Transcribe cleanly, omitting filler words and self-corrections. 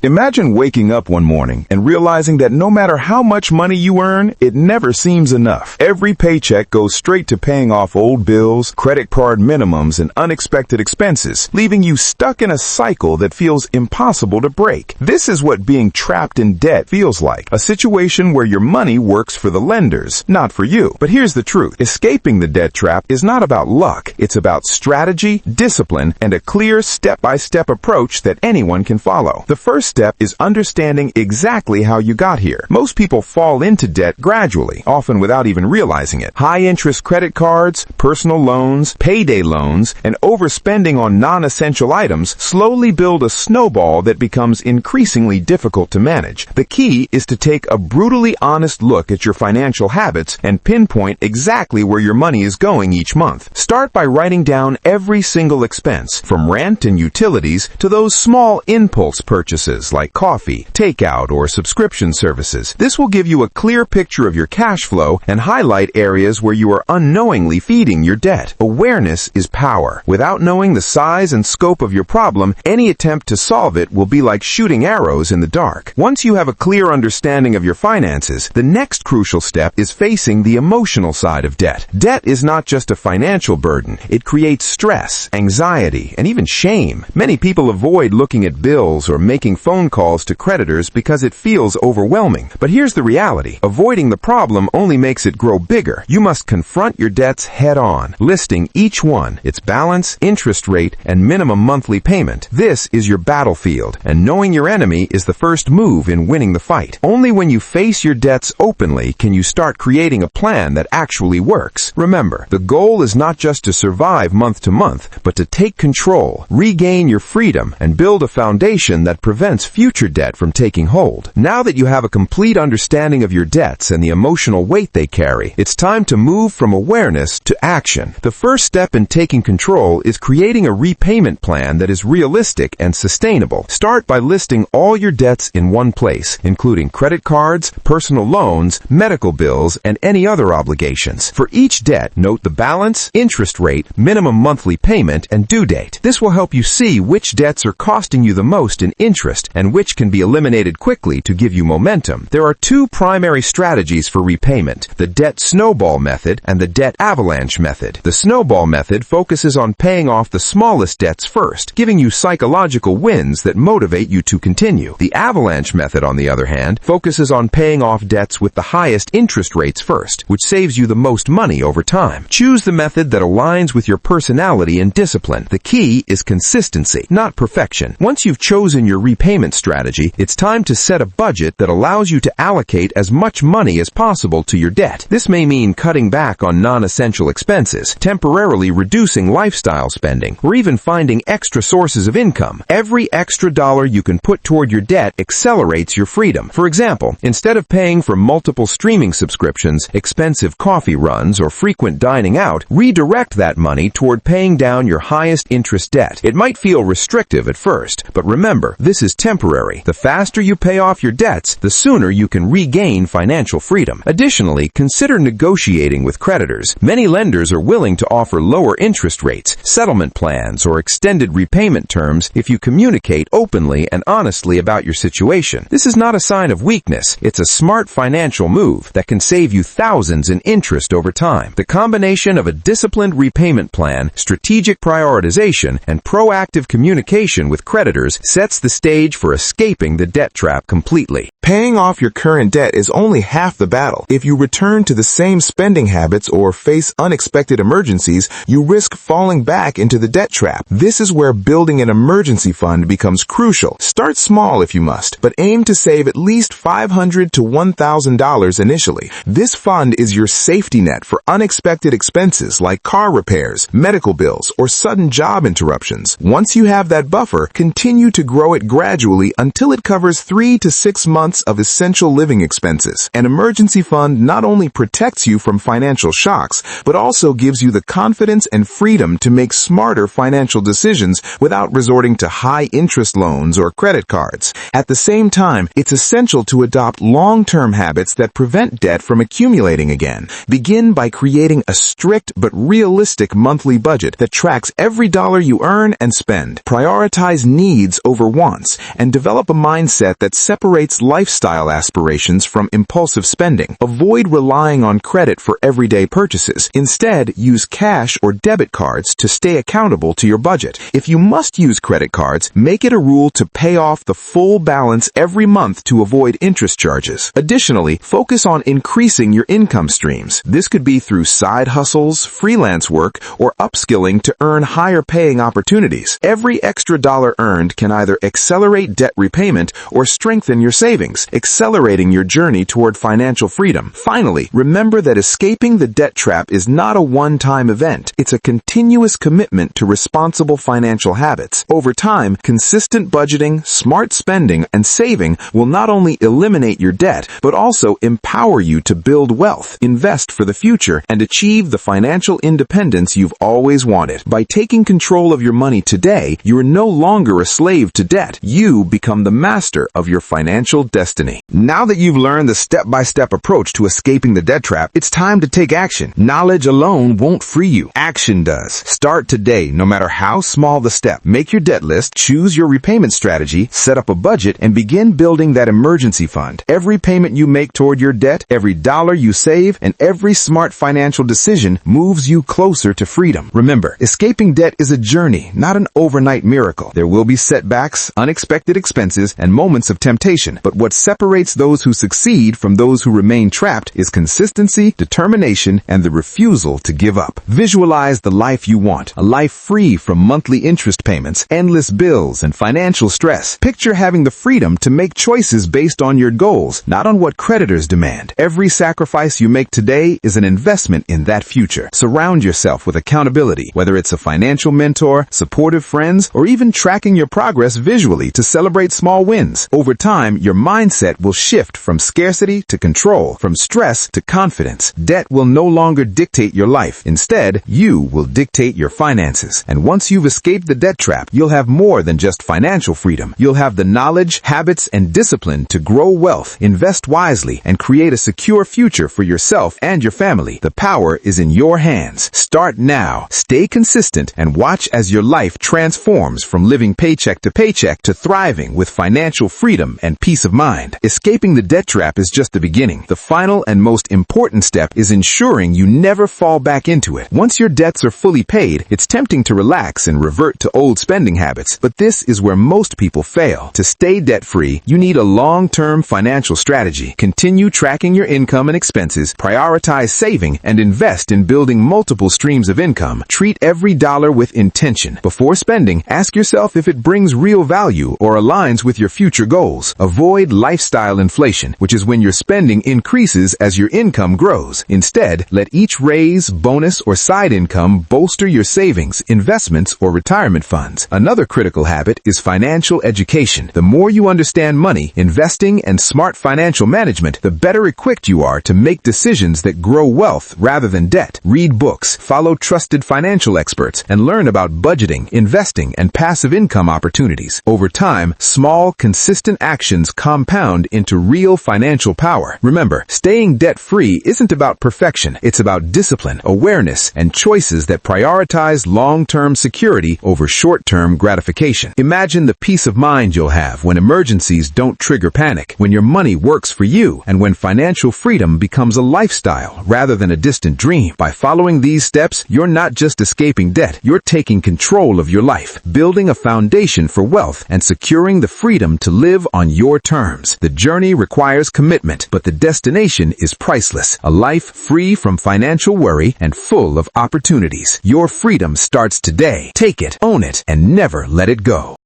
Imagine waking up one morning and realizing that no matter how much money you earn, it never seems enough. Every paycheck goes straight to paying off old bills, credit card minimums, and unexpected expenses, leaving you stuck in a cycle that feels impossible to break. This is what being trapped in debt feels like, a situation where your money works for the lenders, not for you. But here's the truth. Escaping the debt trap is not about luck. It's about strategy, discipline, and a clear step-by-step approach that anyone can follow. The first step is understanding exactly how you got here. Most people fall into debt gradually, often without even realizing it. High-interest credit cards, personal loans, payday loans, and overspending on non-essential items slowly build a snowball that becomes increasingly difficult to manage. The key is to take a brutally honest look at your financial habits and pinpoint exactly where your money is going each month. Start by writing down every single expense, from rent and utilities to those small impulse purchases like coffee, takeout, or subscription services. This will give you a clear picture of your cash flow and highlight areas where you are unknowingly feeding your debt. Awareness is power. Without knowing the size and scope of your problem, any attempt to solve it will be like shooting arrows in the dark. Once you have a clear understanding of your finances, the next crucial step is facing the emotional side of debt. Debt is not just a financial burden. It creates stress, anxiety, and even shame. Many people avoid looking at bills or making phone calls to creditors because it feels overwhelming. But here's the reality. Avoiding the problem only makes it grow bigger. You must confront your debts head-on, listing each one, its balance, interest rate, and minimum monthly payment. This is your battlefield, and knowing your enemy is the first move in winning the fight. Only when you face your debts openly can you start creating a plan that actually works. Remember, the goal is not just to survive month to month, but to take control, regain your freedom, and build a foundation that prevents future debt from taking hold. Now that you have a complete understanding of your debts and the emotional weight they carry, it's time to move from awareness to action. The first step in taking control is creating a repayment plan that is realistic and sustainable. Start by listing all your debts in one place, including credit cards, personal loans, medical bills, and any other obligations. For each debt, note the balance, interest rate, minimum monthly payment, and due date. This will help you see which debts are costing you the most in interest and which can be eliminated quickly to give you momentum. There are two primary strategies for repayment: the debt snowball method and the debt avalanche method. The snowball method focuses on paying off the smallest debts first, giving you psychological wins that motivate you to continue. The avalanche method, on the other hand, focuses on paying off debts with the highest interest rates first, which saves you the most money over time. Choose the method that aligns with your personality and discipline. The key is consistency, not perfection. Once you've chosen your repayment strategy, it's time to set a budget that allows you to allocate as much money as possible to your debt. This may mean cutting back on non-essential expenses, temporarily reducing lifestyle spending, or even finding extra sources of income. Every extra dollar you can put toward your debt accelerates your freedom. For example, instead of paying for multiple streaming subscriptions, expensive coffee runs, or frequent dining out, redirect that money toward paying down your highest interest debt. It might feel restrictive at first, but remember, this is temporary. The faster you pay off your debts, the sooner you can regain financial freedom. Additionally, consider negotiating with creditors. Many lenders are willing to offer lower interest rates, settlement plans, or extended repayment terms if you communicate openly and honestly about your situation. This is not a sign of weakness. It's a smart financial move that can save you thousands in interest over time. The combination of a disciplined repayment plan, strategic prioritization, and proactive communication with creditors sets the stage for escaping the debt trap completely. Paying off your current debt is only half the battle. If you return to the same spending habits or face unexpected emergencies, you risk falling back into the debt trap. This is where building an emergency fund becomes crucial. Start small if you must, but aim to save at least $500 to $1,000 initially. This fund is your safety net for unexpected expenses like car repairs, medical bills, or sudden job interruptions. Once you have that buffer, continue to grow it gradually until it covers 3 to 6 months of essential living expenses. An emergency fund not only protects you from financial shocks, but also gives you the confidence and freedom to make smarter financial decisions without resorting to high-interest loans or credit cards. At the same time, it's essential to adopt long-term habits that prevent debt from accumulating again. Begin by creating a strict but realistic monthly budget that tracks every dollar you earn and spend. Prioritize needs over wants, and develop a mindset that separates lifestyle aspirations from impulsive spending. Avoid relying on credit for everyday purchases. Instead, use cash or debit cards to stay accountable to your budget. If you must use credit cards, make it a rule to pay off the full balance every month to avoid interest charges. Additionally, focus on increasing your income streams. This could be through side hustles, freelance work, or upskilling to earn higher paying opportunities. Every extra dollar earned can either accelerate debt repayment or strengthen your savings, accelerating your journey toward financial freedom. Finally, remember that escaping the debt trap is not a one-time event. It's a continuous commitment to responsible financial habits. Over time, consistent budgeting, smart spending, and saving will not only eliminate your debt, but also empower you to build wealth, invest for the future, and achieve the financial independence you've always wanted. By taking control of your money today, you are no longer a slave to debt. You become the master of your financial destiny. Now that you've learned the step-by-step approach to escaping the debt trap, it's time to take action. Knowledge alone won't free you. Action does. Start today, no matter how small the step. Make your debt list, choose your repayment strategy, set up a budget, and begin building that emergency fund. Every payment you make toward your debt, every dollar you save, and every smart financial decision moves you closer to freedom. Remember, escaping debt is a journey, not an overnight miracle. There will be setbacks, unexpected expenses, and moments of temptation. But what separates those who succeed from those who remain trapped is consistency, determination, and the refusal to give up. Visualize the life you want, a life free from monthly interest payments, endless bills, and financial stress. Picture having the freedom to make choices based on your goals, not on what creditors demand. Every sacrifice you make today is an investment in that future. Surround yourself with accountability, whether it's a financial mentor, supportive friends, or even tracking your progress visually to celebrate small wins. Over time, your mindset will shift from scarcity to control, from stress to confidence. Debt will no longer dictate your life. Instead, you will dictate your finances. And once you've escaped the debt trap, you'll have more than just financial freedom. You'll have the knowledge, habits, and discipline to grow wealth, invest wisely, and create a secure future for yourself and your family. The power is in your hands. Start now. Stay consistent and watch as your life transforms from living paycheck to thriving with financial freedom and peace of mind. Escaping the debt trap is just the beginning. The final and most important step is ensuring you never fall back into it. Once your debts are fully paid, it's tempting to relax and revert to old spending habits, but this is where most people fail. To stay debt-free, you need a long-term financial strategy. Continue tracking your income and expenses, prioritize saving, and invest in building multiple streams of income. Treat every dollar with intention. Before spending, ask yourself if it brings real value or aligns with your future goals. Avoid lifestyle inflation, which is when your spending increases as your income grows. Instead, let each raise, bonus, or side income bolster your savings, investments, or retirement funds. Another critical habit is financial education. The more you understand money, investing, and smart financial management, the better equipped you are to make decisions that grow wealth rather than debt. Read books, follow trusted financial experts, and learn about budgeting, investing, and passive income opportunities. Over time, small, consistent actions compound into real financial power. Remember, staying debt-free isn't about perfection. It's about discipline, awareness, and choices that prioritize long-term security over short-term gratification. Imagine the peace of mind you'll have when emergencies don't trigger panic, when your money works for you, and when financial freedom becomes a lifestyle rather than a distant dream. By following these steps, you're not just escaping debt, you're taking control of your life, building a foundation for wealth, and securing the freedom to live on your terms. The journey requires commitment, but the destination is priceless. A life free from financial worry and full of opportunities. Your freedom starts today. Take it, own it, and never let it go.